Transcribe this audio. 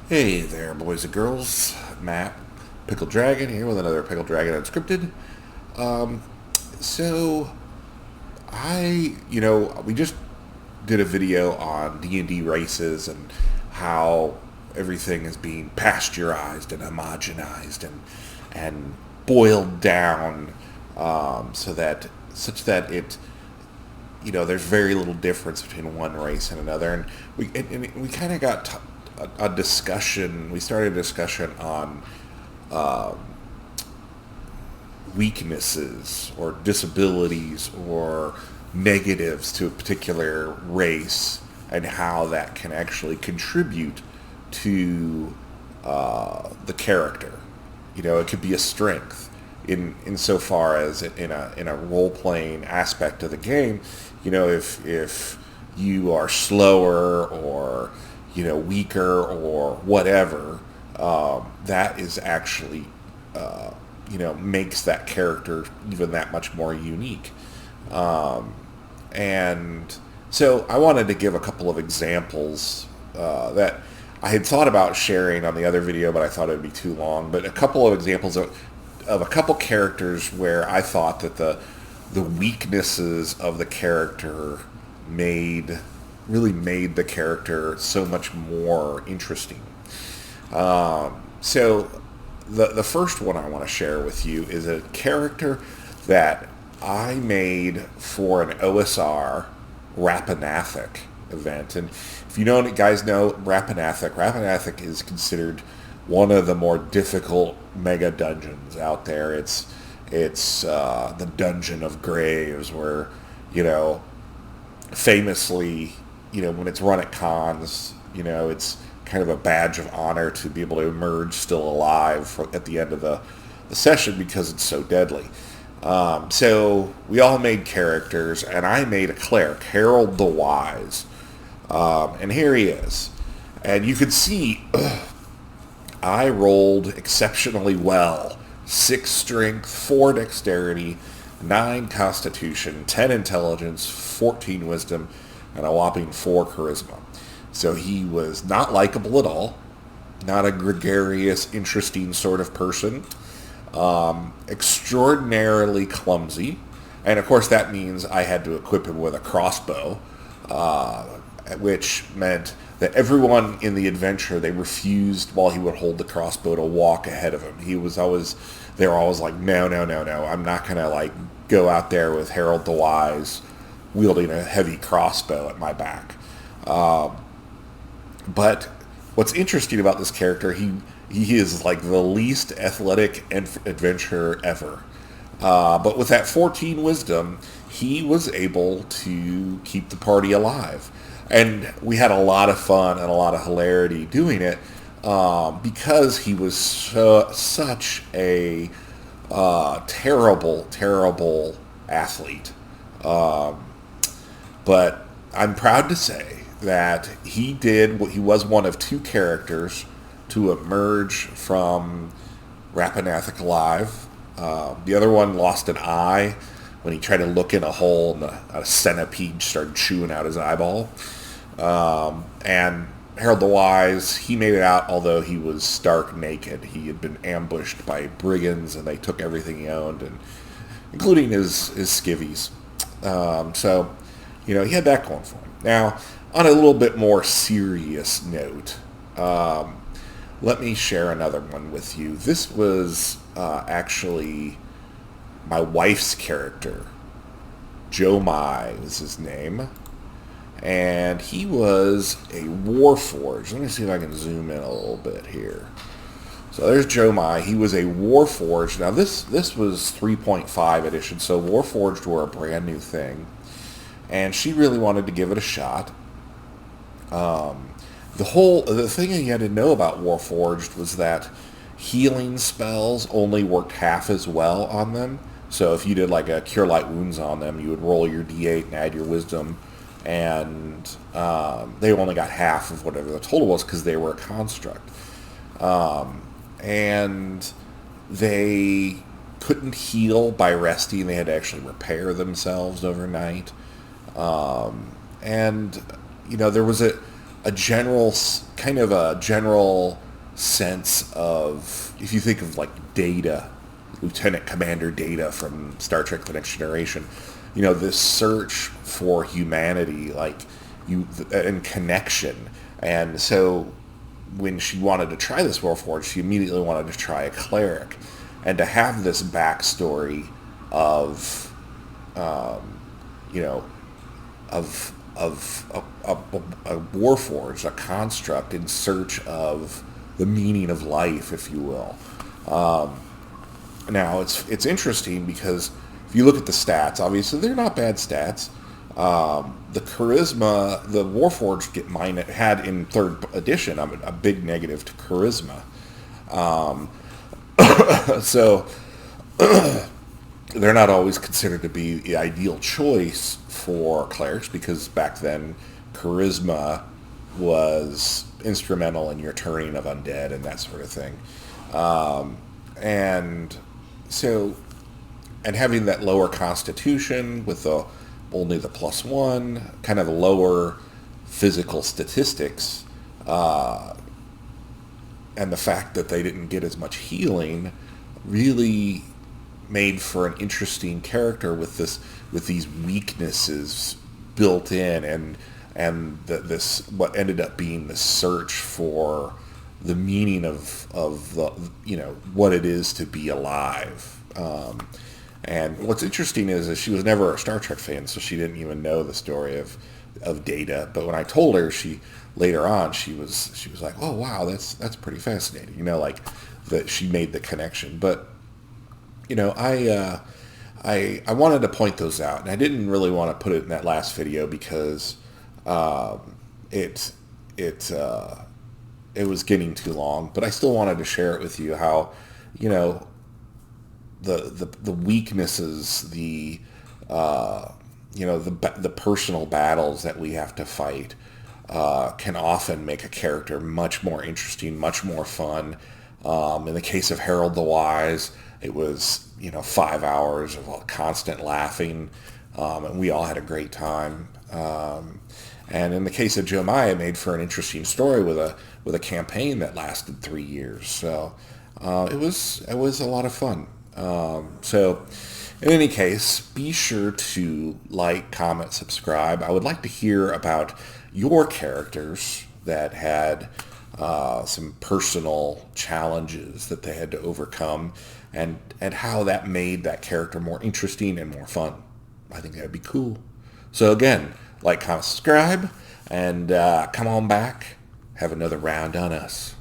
Hey there, boys and girls. Matt, Pickled Dragon here with another Pickled Dragon Unscripted. Um, so we just did a video on D&D races and how everything is being pasteurized and homogenized and boiled down such that there's very little difference between one race and another, and we kind of got a discussion. We started a discussion on weaknesses or disabilities or negatives to a particular race and how that can actually contribute to the character. It could be a strength in insofar as in a role playing aspect of the game. If you are slower or weaker or whatever, that is actually makes that character even that much more unique. And so I wanted to give a couple of examples that I had thought about sharing on the other video, but I thought it would be too long. But a couple of examples of a couple characters where I thought that the weaknesses of the character really made the character so much more interesting. So the first one I want to share with you is a character that I made for an OSR Rappanathic event. And if you guys know Rappanathic is considered one of the more difficult mega dungeons out there. It's the Dungeon of Graves, where famously, when it's run at cons, it's kind of a badge of honor to be able to emerge still alive at the end of the session because it's so deadly. So we all made characters, and I made a cleric, Harold the Wise. And here he is. And you can see I rolled exceptionally well. 6 strength, 4 dexterity, 9 constitution, 10 intelligence, 14 wisdom, and a whopping 4 charisma. So he was not likable at all, not a gregarious, interesting sort of person, extraordinarily clumsy, and of course that means I had to equip him with a crossbow, which meant that everyone in the adventure, they refused while he would hold the crossbow to walk ahead of him. They were always like, no, I'm not going to go out there with Harold the Wise wielding a heavy crossbow at my back. But what's interesting about this character, he is like the least athletic adventurer ever. But with that 14 wisdom, he was able to keep the party alive. And we had a lot of fun and a lot of hilarity doing it because he was such a terrible athlete. But I'm proud to say that he was one of 2 characters to emerge from Rappanathic alive. The other one lost an eye when he tried to look in a hole and a centipede started chewing out his eyeball. And Harold the Wise, he made it out, although he was stark naked. He had been ambushed by brigands, and they took everything he owned, including his skivvies. So he had that going for him. Now, on a little bit more serious note, let me share another one with you. This was actually my wife's character. Joe Mai was his name. And he was a Warforged. Let me see if I can zoom in a little bit here. So there's Joe Mai. He was a Warforged. Now this was 3.5 edition, so Warforged were a brand new thing. And she really wanted to give it a shot. The thing you had to know about Warforged was that healing spells only worked half as well on them. So if you did like a Cure Light Wounds on them, you would roll your d8 and add your wisdom, and they only got half of whatever the total was because they were a construct. And they couldn't heal by resting. They had to actually repair themselves overnight. And there was kind of a general sense of, if you think of like Data, Lieutenant Commander Data from Star Trek: The Next Generation, this search for humanity, like and connection. And so when she wanted to try this Warforged, she immediately wanted to try a cleric, and to have this backstory of, you know, of a Warforged, a construct in search of the meaning of life, if you will. Now it's interesting because if you look at the stats, obviously they're not bad stats. The charisma, the Warforged had in third edition a big negative to charisma. So they're not always considered to be the ideal choice for clerics, because back then charisma was instrumental in your turning of undead and that sort of thing. And so, and having that lower constitution with only the +1, kind of lower physical statistics, and the fact that they didn't get as much healing really made for an interesting character with these weaknesses built in, and this what ended up being the search for the meaning of the, what it is to be alive. And what's interesting is she was never a Star Trek fan, so she didn't even know the story of Data. But when I told her, later on she was like, "Oh wow, that's pretty fascinating." Like that she made the connection. But I wanted to point those out, and I didn't really want to put it in that last video because it was getting too long. But I still wanted to share it with you how the weaknesses, the personal battles that we have to fight can often make a character much more interesting, much more fun. In the case of Harold the Wise, it was 5 hours of constant laughing, and we all had a great time. And in the case of Jomai, it made for an interesting story with a campaign that lasted 3 years. So it was a lot of fun. So in any case, be sure to like, comment, subscribe. I would like to hear about your characters that had some personal challenges that they had to overcome, and how that made that character more interesting and more fun. I think that'd be cool. So again, like, comment, subscribe, and come on back. Have another round on us.